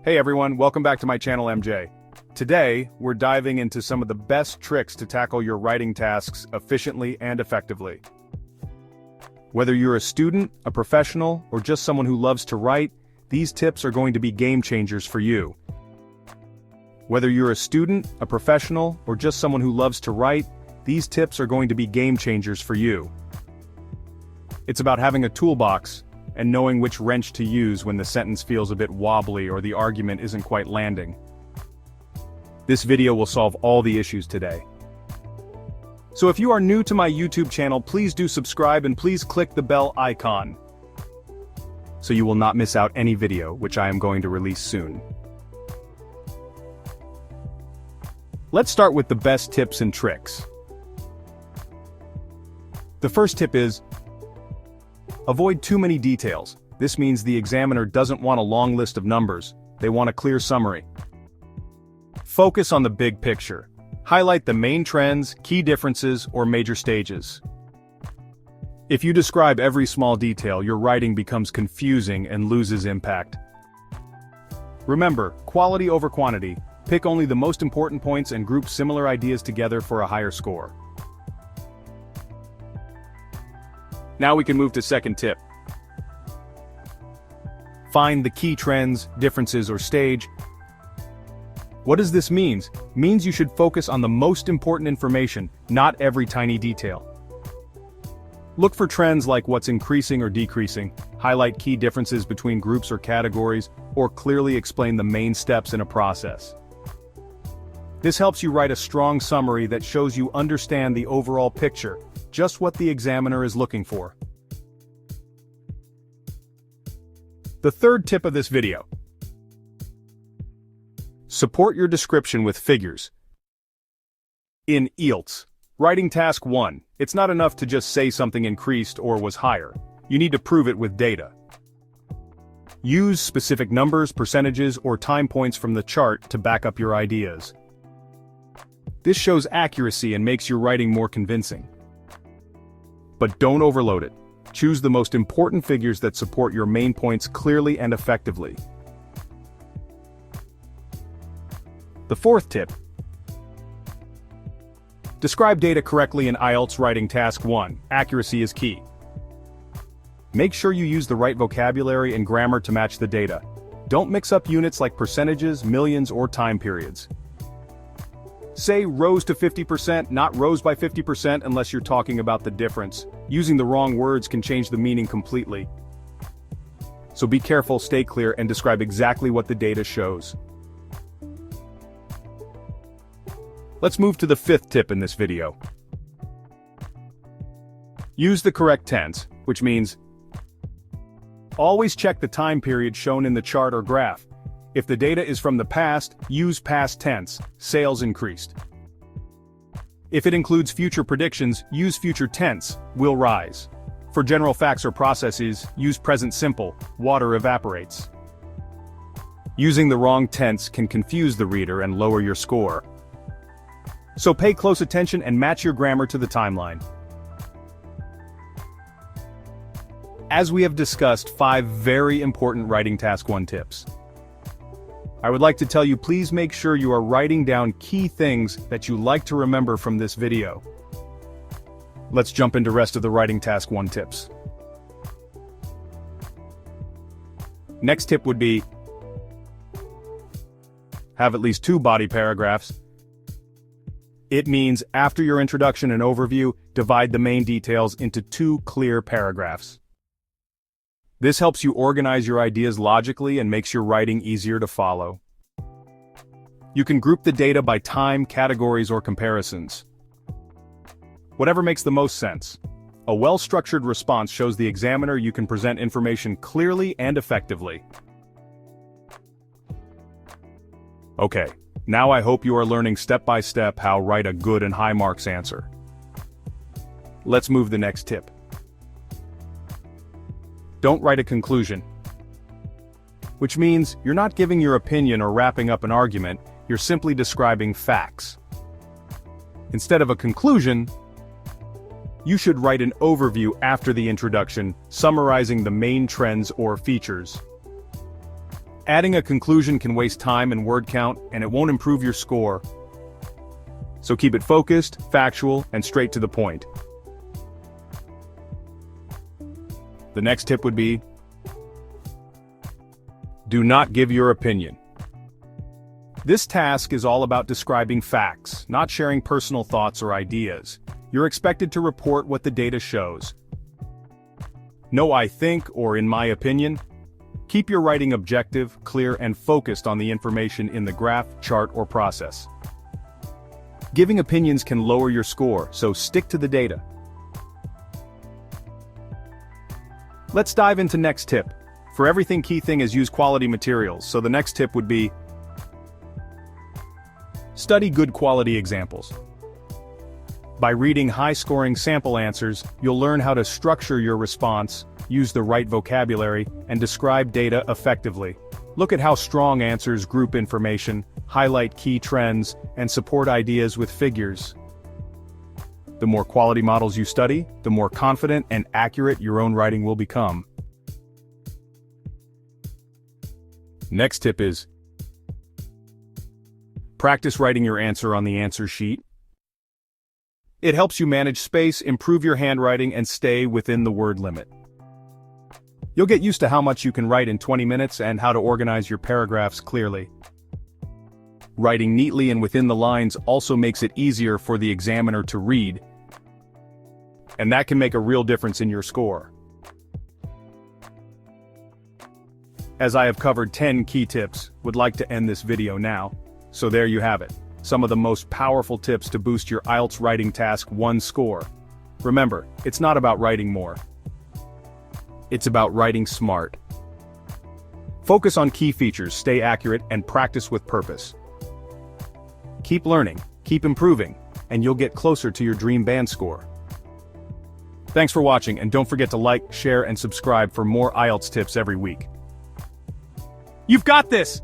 Hey everyone, welcome back to my channel MJ. Today, we're diving into some of the best tricks to tackle your writing tasks efficiently and effectively. Whether you're a student, a professional, or just someone who loves to write, these tips are going to be game changers for you. Whether you're a student, a professional, or just someone who loves to write, these tips are going to be game changers for you. It's about having a toolbox and knowing which wrench to use when the sentence feels a bit wobbly or the argument isn't quite landing. This video will solve all the issues today. So if you are new to my YouTube channel, please do subscribe and please click the bell icon, so you will not miss out any video which I am going to release soon. Let's start with the best tips and tricks. The first tip is, avoid too many details. This means the examiner doesn't want a long list of numbers, they want a clear summary. Focus on the big picture. Highlight the main trends, key differences, or major stages. If you describe every small detail, your writing becomes confusing and loses impact. Remember, quality over quantity. Pick only the most important points and group similar ideas together for a higher score. Now we can move to second tip. Find the key trends, differences, or stage. What does this mean? Means you should focus on the most important information, not every tiny detail. Look for trends like what's increasing or decreasing, highlight key differences between groups or categories, or clearly explain the main steps in a process. This helps you write a strong summary that shows you understand the overall picture, just what the examiner is looking for. The third tip of this video. Support your description with figures. In IELTS Writing Task 1, it's not enough to just say something increased or was higher. You need to prove it with data. Use specific numbers, percentages, or time points from the chart to back up your ideas. This shows accuracy and makes your writing more convincing. But don't overload it. Choose the most important figures that support your main points clearly and effectively. The fourth tip. Describe data correctly in IELTS Writing Task 1. Accuracy is key. Make sure you use the right vocabulary and grammar to match the data. Don't mix up units like percentages, millions, or time periods. Say rose to 50%, not rose by 50% unless you're talking about the difference. Using the wrong words can change the meaning completely. So be careful, stay clear, and describe exactly what the data shows. Let's move to the fifth tip in this video. Use the correct tense, which means always check the time period shown in the chart or graph. If the data is from the past, use past tense, sales increased. If it includes future predictions, use future tense, will rise. For general facts or processes, use present simple, water evaporates. Using the wrong tense can confuse the reader and lower your score. So pay close attention and match your grammar to the timeline. As we have discussed 5 very important Writing Task 1 tips, I would like to tell you, please make sure you are writing down key things that you like to remember from this video. Let's jump into the rest of the Writing Task 1 tips. Next tip would be, have at least 2 body paragraphs. It means after your introduction and overview, divide the main details into 2 clear paragraphs. This helps you organize your ideas logically and makes your writing easier to follow. You can group the data by time, categories, or comparisons. Whatever makes the most sense. A well-structured response shows the examiner you can present information clearly and effectively. Okay, now I hope you are learning step-by-step how to write a good and high marks answer. Let's move to the next tip. Don't write a conclusion. Which means you're not giving your opinion or wrapping up an argument, you're simply describing facts. Instead of a conclusion, you should write an overview after the introduction, summarizing the main trends or features. Adding a conclusion can waste time and word count, and it won't improve your score. So keep it focused, factual, and straight to the point. The next tip would be, do not give your opinion. This task is all about describing facts, not sharing personal thoughts or ideas. You're expected to report what the data shows. No "I think" or "in my opinion." Keep your writing objective, clear, and focused on the information in the graph, chart, or process. Giving opinions can lower your score, so stick to the data. Let's dive into next tip. For everything, key thing is use quality materials, so the next tip would be, study good quality examples. By reading high-scoring sample answers, you'll learn how to structure your response, use the right vocabulary, and describe data effectively. Look at how strong answers group information, highlight key trends, and support ideas with figures. The more quality models you study, the more confident and accurate your own writing will become. Next tip is, practice writing your answer on the answer sheet. It helps you manage space, improve your handwriting, and stay within the word limit. You'll get used to how much you can write in 20 minutes and how to organize your paragraphs clearly. Writing neatly and within the lines also makes it easier for the examiner to read, and that can make a real difference in your score. As I have covered 10 key tips, would like to end this video now. So there you have it. Some of the most powerful tips to boost your IELTS Writing Task 1 score. Remember, it's not about writing more. It's about writing smart. Focus on key features, stay accurate, and practice with purpose. Keep learning, keep improving, and you'll get closer to your dream band score. Thanks for watching, and don't forget to like, share, and subscribe for more IELTS tips every week. You've got this!